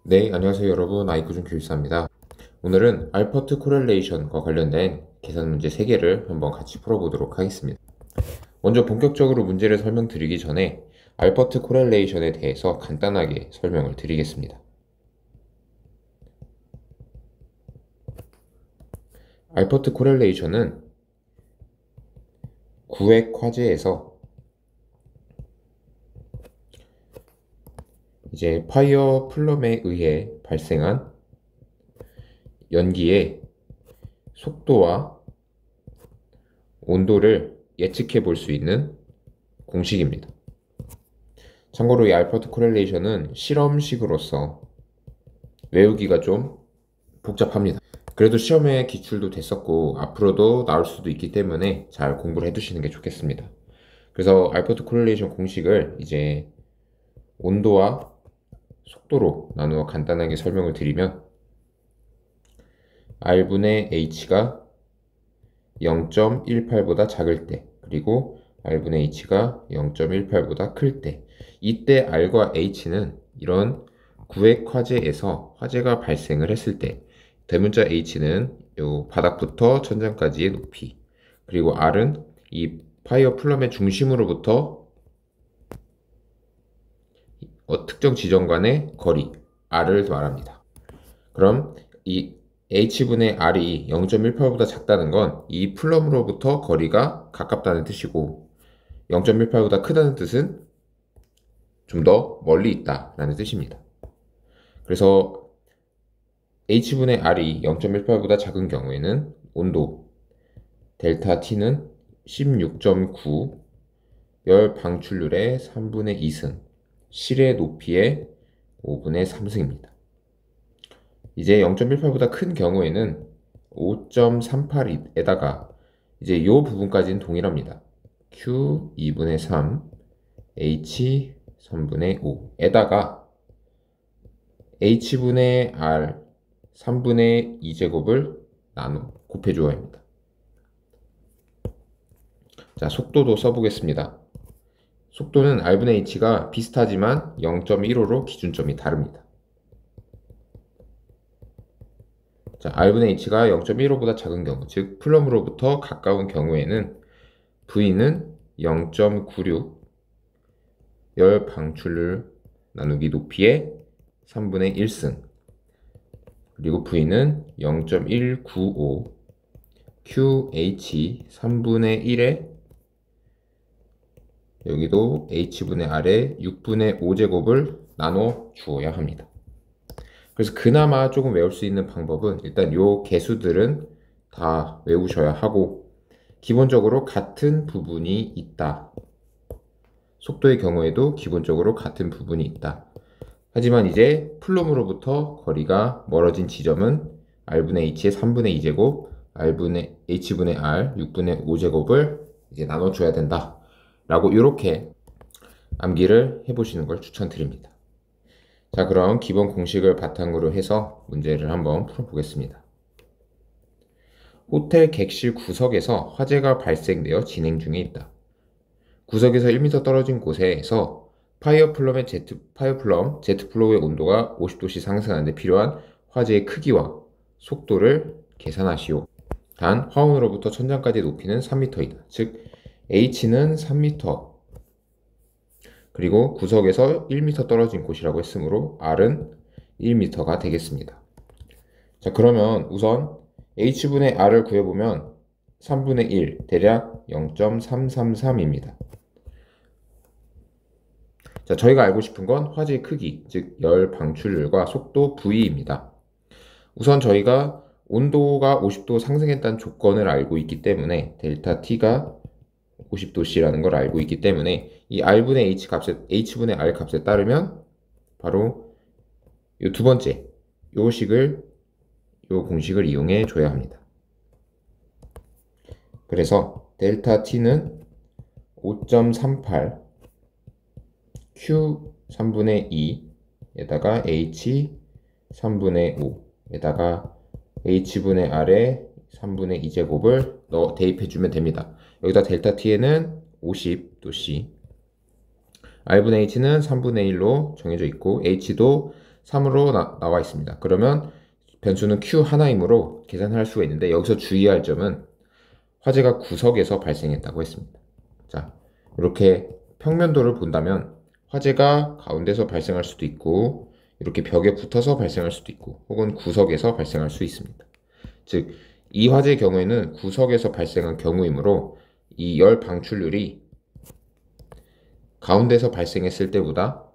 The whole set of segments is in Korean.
네, 안녕하세요 여러분. 아이크준 교육사입니다. 오늘은 알퍼트 코렐레이션과 관련된 계산 문제 3개를 한번 같이 풀어보도록 하겠습니다. 먼저 본격적으로 문제를 설명드리기 전에 알퍼트 코렐레이션에 대해서 간단하게 설명을 드리겠습니다. 알퍼트 코렐레이션은 구획 화재에서 이제 파이어 플럼에 의해 발생한 연기의 속도와 온도를 예측해 볼 수 있는 공식입니다. 참고로 이 알퍼트 코렐레이션은 실험식으로서 외우기가 좀 복잡합니다. 그래도 시험에 기출도 됐었고 앞으로도 나올 수도 있기 때문에 잘 공부를 해두시는 게 좋겠습니다. 그래서 알퍼트 코렐레이션 공식을 이제 온도와 속도로 나누어 간단하게 설명을 드리면 R분의 H가 0.18보다 작을 때, 그리고 R분의 H가 0.18보다 클 때, 이때 R과 H는 이런 구획 화재에서 화재가 발생을 했을 때 대문자 H는 요 바닥부터 천장까지의 높이, 그리고 R은 이 파이어 플럼의 중심으로부터 특정 지점 간의 거리 R을 말합니다. 그럼 이 H분의 R이 0.18보다 작다는 건 이 플럼으로부터 거리가 가깝다는 뜻이고 0.18보다 크다는 뜻은 좀 더 멀리 있다라는 뜻입니다. 그래서 H분의 R이 0.18보다 작은 경우에는 온도 델타 T는 16.9, 열 방출률의 3분의 2승, 실의 높이의 5분의 3승입니다. 이제 0.18보다 큰 경우에는 5.38에다가 이제 이 부분까지는 동일합니다. Q 2분의 3, H 3분의 5에다가 H분의 R 3분의 2제곱을 나눠 곱해줘야 합니다. 자, 속도도 써보겠습니다. 속도는 R분의 H가 비슷하지만 0.15로 기준점이 다릅니다. 자, R분의 H가 0.15보다 작은 경우, 즉 플럼으로부터 가까운 경우에는 V는 0.96 열 방출률 나누기 높이의 3분의 1승, 그리고 V는 0.195 QH 3분의 1에 여기도 H분의 R에 6분의 5제곱을 나눠 주어야 합니다. 그래서 그나마 조금 외울 수 있는 방법은 일단 요 개수들은 다 외우셔야 하고 기본적으로 같은 부분이 있다. 속도의 경우에도 기본적으로 같은 부분이 있다. 하지만 이제 플럼으로부터 거리가 멀어진 지점은 R분의 H의 3분의 2제곱, H분의 R 6분의 5제곱을 이제 나눠줘야 된다. 라고 이렇게 암기를 해보시는 걸 추천드립니다. 자, 그럼 기본 공식을 바탕으로 해서 문제를 한번 풀어보겠습니다. 호텔 객실 구석에서 화재가 발생되어 진행 중에 있다. 구석에서 1m 떨어진 곳에서 파이어플럼 제트플로우의 온도가 50도씨 상승하는데 필요한 화재의 크기와 속도를 계산하시오. 단, 화원으로부터 천장까지 높이는 3m이다. 즉, H는 3m, 그리고 구석에서 1m 떨어진 곳이라고 했으므로 R은 1m가 되겠습니다. 자, 그러면 우선 H분의 R을 구해보면 3분의 1, 대략 0.333입니다. 자, 저희가 알고 싶은 건 화재의 크기, 즉 열 방출률과 속도 V입니다. 우선 저희가 온도가 50도 상승했다는 조건을 알고 있기 때문에 델타 T가 50도씨라는 걸 알고 있기 때문에 이 R분의 H 값에, H분의 R 값에 따르면 바로 이 두 번째, 요 공식을 이용해 줘야 합니다. 그래서 델타 T는 5.38 Q 3분의 2에다가 H 3분의 5에다가 H분의 R의 3분의 2제곱을 대입해주면 됩니다. 여기다 델타 T에는 50도씨, R분의 H는 3분의 1로 정해져 있고 H도 3으로 나와 있습니다. 그러면 변수는 Q 하나이므로 계산할 수가 있는데 여기서 주의할 점은 화재가 구석에서 발생했다고 했습니다. 자, 이렇게 평면도를 본다면 화재가 가운데서 발생할 수도 있고 이렇게 벽에 붙어서 발생할 수도 있고 혹은 구석에서 발생할 수 있습니다. 즉, 이 화재의 경우에는 구석에서 발생한 경우이므로 이 열 방출률이 가운데서 발생했을 때보다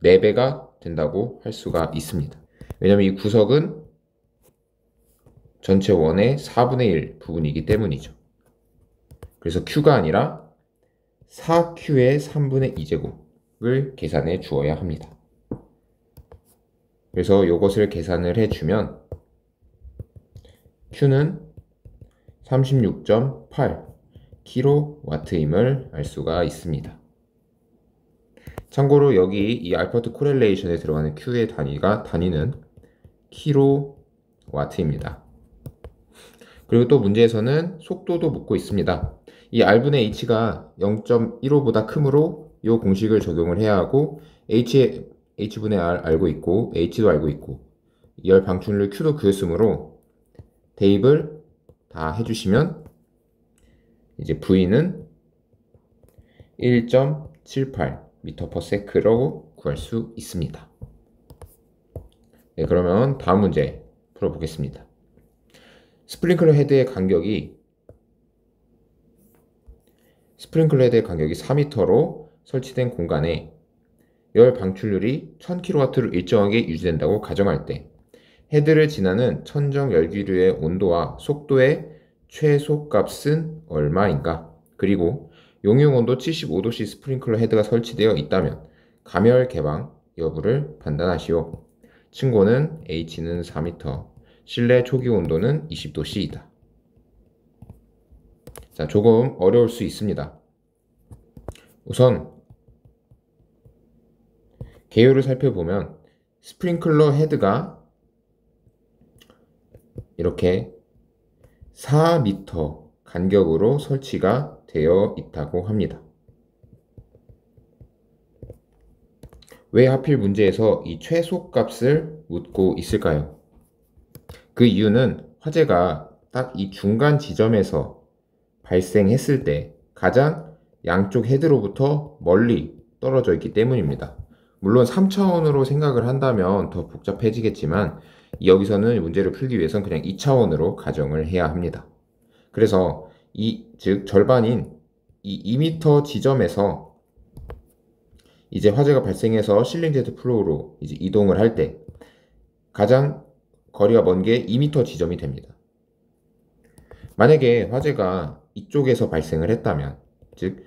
4배가 된다고 할 수가 있습니다. 왜냐하면 이 구석은 전체 원의 4분의 1 부분이기 때문이죠. 그래서 Q가 아니라 4Q의 3분의 2제곱을 계산해 주어야 합니다. 그래서 이것을 계산을 해주면 Q는 36.8 kW임을 알 수가 있습니다. 참고로 여기 이 알퍼트 코렐레이션에 들어가는 Q의 단위는 kW입니다. 그리고 또 문제에서는 속도도 묻고 있습니다. 이 R분의 H가 0.15보다 크므로 이 공식을 적용을 해야 하고 H분의 R 알고 있고 H도 알고 있고 열 방출률 Q도 구했으므로 대입을 다 해주시면 이제 V는 1.78 m/s라고 구할 수 있습니다. 네, 그러면 다음 문제 풀어보겠습니다. 스프링클러 헤드의 간격이 4m로 설치된 공간에 열 방출률이 1000kW로 일정하게 유지된다고 가정할 때 헤드를 지나는 천정 열기류의 온도와 속도의 최소값은 얼마인가? 그리고 용융 온도 75도씨 스프링클러 헤드가 설치되어 있다면 가멸 개방 여부를 판단하시오. 층고는 H는 4m, 실내 초기 온도는 20도씨이다. 자, 조금 어려울 수 있습니다. 우선 개요를 살펴보면 스프링클러 헤드가 이렇게 4m 간격으로 설치가 되어 있다고 합니다. 왜 하필 문제에서 이 최소값을 묻고 있을까요? 그 이유는 화재가 딱 이 중간 지점에서 발생했을 때 가장 양쪽 헤드로부터 멀리 떨어져 있기 때문입니다. 물론 3차원으로 생각을 한다면 더 복잡해지겠지만 여기서는 문제를 풀기 위해서는 그냥 2차원으로 가정을 해야 합니다. 그래서 즉 절반인 이 2m 지점에서 이제 화재가 발생해서 실링 제트 플로우로 이제 이동을 할 때 가장 거리가 먼 게 2m 지점이 됩니다. 만약에 화재가 이쪽에서 발생을 했다면, 즉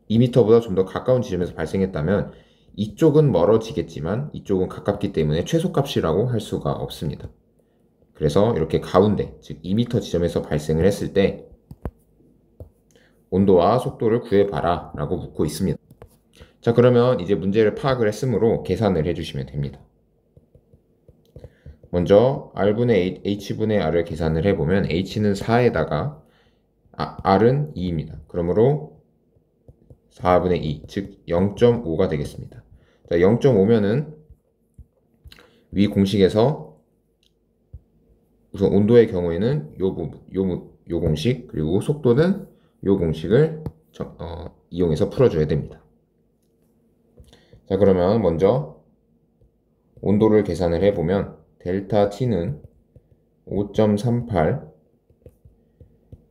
2m보다 좀 더 가까운 지점에서 발생했다면 이쪽은 멀어지겠지만 이쪽은 가깝기 때문에 최소값이라고 할 수가 없습니다. 그래서 이렇게 가운데, 즉 2m 지점에서 발생을 했을 때 온도와 속도를 구해봐라 라고 묻고 있습니다. 자, 그러면 이제 문제를 파악을 했으므로 계산을 해주시면 됩니다. 먼저 R분의 H분의 R을 계산을 해보면 H는 4에다가 R은 2입니다. 그러므로 4분의 2, 즉 0.5가 되겠습니다. 자, 0.5면은 위 공식에서 우선 온도의 경우에는 요 공식, 그리고 속도는 요 공식을 이용해서 풀어줘야 됩니다. 자, 그러면 먼저 온도를 계산을 해보면 델타 T는 5.38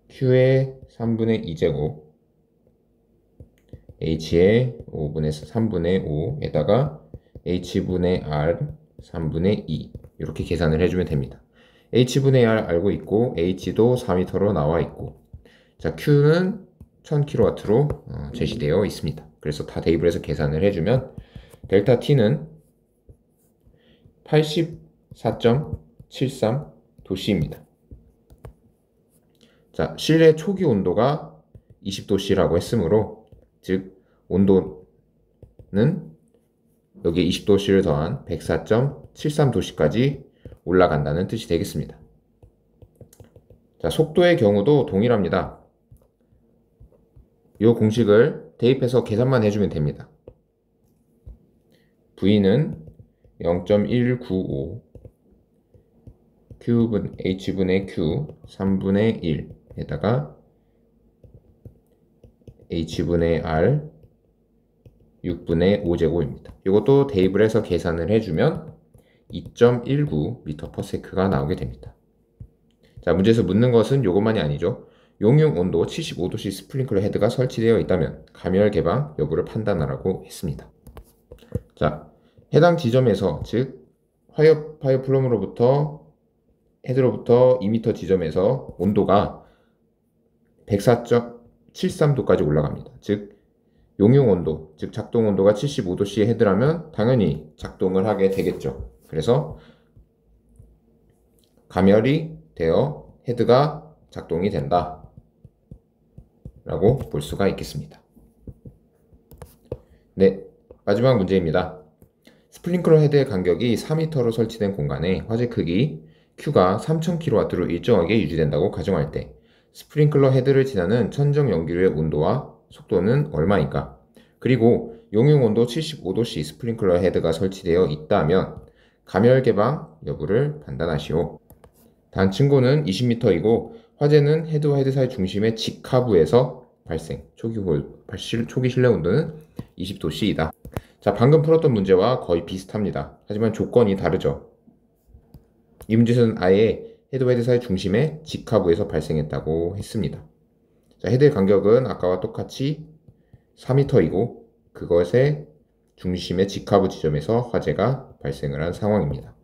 Q의 3분의 2제곱 H의 3분의 5에다가 H분의 R 3분의 2 이렇게 계산을 해주면 됩니다. H분의 R 알고 있고 H도 4m로 나와 있고, 자, Q는 1000kW로 제시되어 있습니다. 그래서 다 대입을 해서 계산을 해주면 델타 T는 84.73도씨입니다. 자, 실내 초기 온도가 20도씨라고 했으므로, 즉 온도는 여기에 20도씨를 더한 104.73도씨까지 올라간다는 뜻이 되겠습니다. 자, 속도의 경우도 동일합니다. 이 공식을 대입해서 계산만 해주면 됩니다. V는 0.195 Q분 H분의 Q 3분의 1에다가 H분의 R 6분의 5제곱입니다. 이것도 대입을 해서 계산을 해주면 2.19m/s가 나오게 됩니다. 자, 문제에서 묻는 것은 이것만이 아니죠. 용융 온도 75도씨 스프링클러 헤드가 설치되어 있다면 가멸 개방 여부를 판단하라고 했습니다. 자, 해당 지점에서 즉 화이어 플럼으로부터 헤드로부터 2m 지점에서 온도가 104.73도까지 올라갑니다. 즉 용융 온도, 즉 작동 온도가 75도씨의 헤드라면 당연히 작동을 하게 되겠죠. 그래서 가멸이 되어 헤드가 작동이 된다 라고 볼 수가 있겠습니다. 네, 마지막 문제입니다. 스프링클러 헤드의 간격이 4m로 설치된 공간에 화재 크기 Q가 3000kW로 일정하게 유지된다고 가정할 때 스프링클러 헤드를 지나는 천정 연기류의 온도와 속도는 얼마인가? 그리고 용융 온도 75도씨 스프링클러 헤드가 설치되어 있다면 가멸 개방 여부를 판단하시오. 단 층고는 20m이고 화재는 헤드와 헤드 사이 중심의 직하부에서 발생, 초기 실내 온도는 20도씨이다. 자, 방금 풀었던 문제와 거의 비슷합니다. 하지만 조건이 다르죠. 이 문제에서는 아예 헤드와 헤드 사이 중심의 직하부에서 발생했다고 했습니다. 자, 헤드의 간격은 아까와 똑같이 4m이고 그것의 중심의 직하부 지점에서 화재가 발생을 한 상황입니다.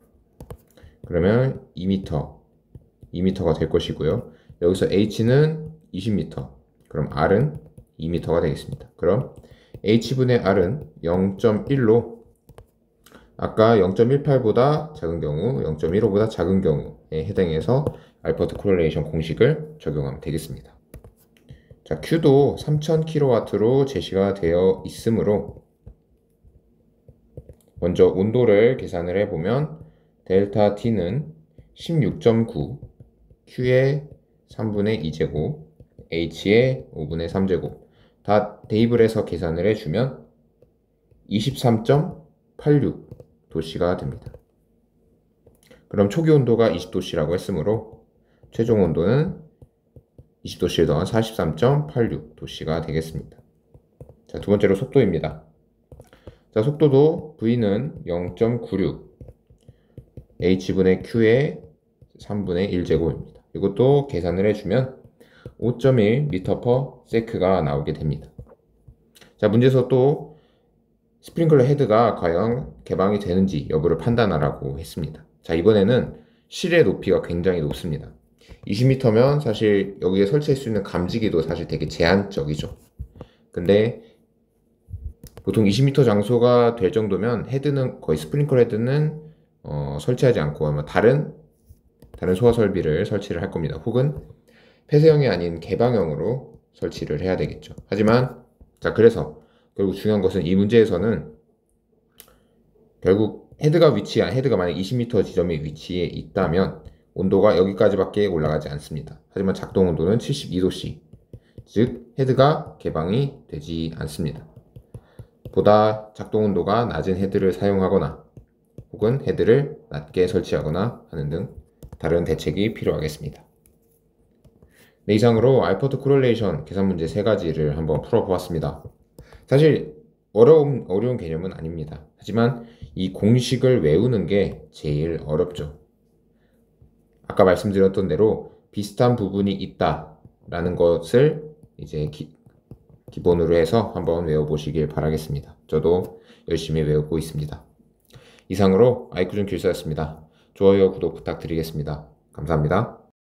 그러면 2m가 될 것이고요. 여기서 H는 20m, 그럼 R은 2m가 되겠습니다. 그럼 H분의 R은 0.1로 아까 0.18보다 작은 경우, 0.15보다 작은 경우에 해당해서 알퍼트 코릴레이션 공식을 적용하면 되겠습니다. 자, Q도 3000kW로 제시가 되어 있으므로 먼저 온도를 계산을 해보면 델타 T는 16.9 Q의 3분의 2제곱 H의 5분의 3제곱 다 대입을 해서 계산을 해주면 23.86도씨가 됩니다. 그럼 초기 온도가 20도씨라고 했으므로 최종 온도는 20도씨를 더한 43.86도씨가 되겠습니다. 자, 두 번째로 속도입니다. 자, 속도도 V는 0.96 H분의 Q의 3분의 1제곱입니다. 이것도 계산을 해주면 5.1m/s가 나오게 됩니다. 자, 문제에서 또 스프링클러 헤드가 과연 개방이 되는지 여부를 판단하라고 했습니다. 자, 이번에는 실의 높이가 굉장히 높습니다. 20m면 사실 여기에 설치할 수 있는 감지기도 사실 되게 제한적이죠. 근데 보통 20m 장소가 될 정도면 헤드는 거의 스프링클러 헤드는 설치하지 않고 아마 다른 소화 설비를 설치를 할 겁니다. 혹은 폐쇄형이 아닌 개방형으로 설치를 해야 되겠죠. 하지만 자, 그래서 결국 중요한 것은 이 문제에서는 결국 헤드가 만약 20m 지점에 위치해 있다면 온도가 여기까지밖에 올라가지 않습니다. 하지만 작동 온도는 72도씨, 즉 헤드가 개방이 되지 않습니다. 보다 작동 온도가 낮은 헤드를 사용하거나 혹은 헤드를 낮게 설치하거나 하는 등 다른 대책이 필요하겠습니다. 네, 이상으로 알퍼트 코릴레이션 계산 문제 3가지를 한번 풀어보았습니다. 사실 어려운 개념은 아닙니다. 하지만 이 공식을 외우는 게 제일 어렵죠. 아까 말씀드렸던 대로 비슷한 부분이 있다라는 것을 이제 기본으로 해서 한번 외워보시길 바라겠습니다. 저도 열심히 외우고 있습니다. 이상으로 아이쿠준 길서였습니다. 좋아요, 구독 부탁드리겠습니다. 감사합니다.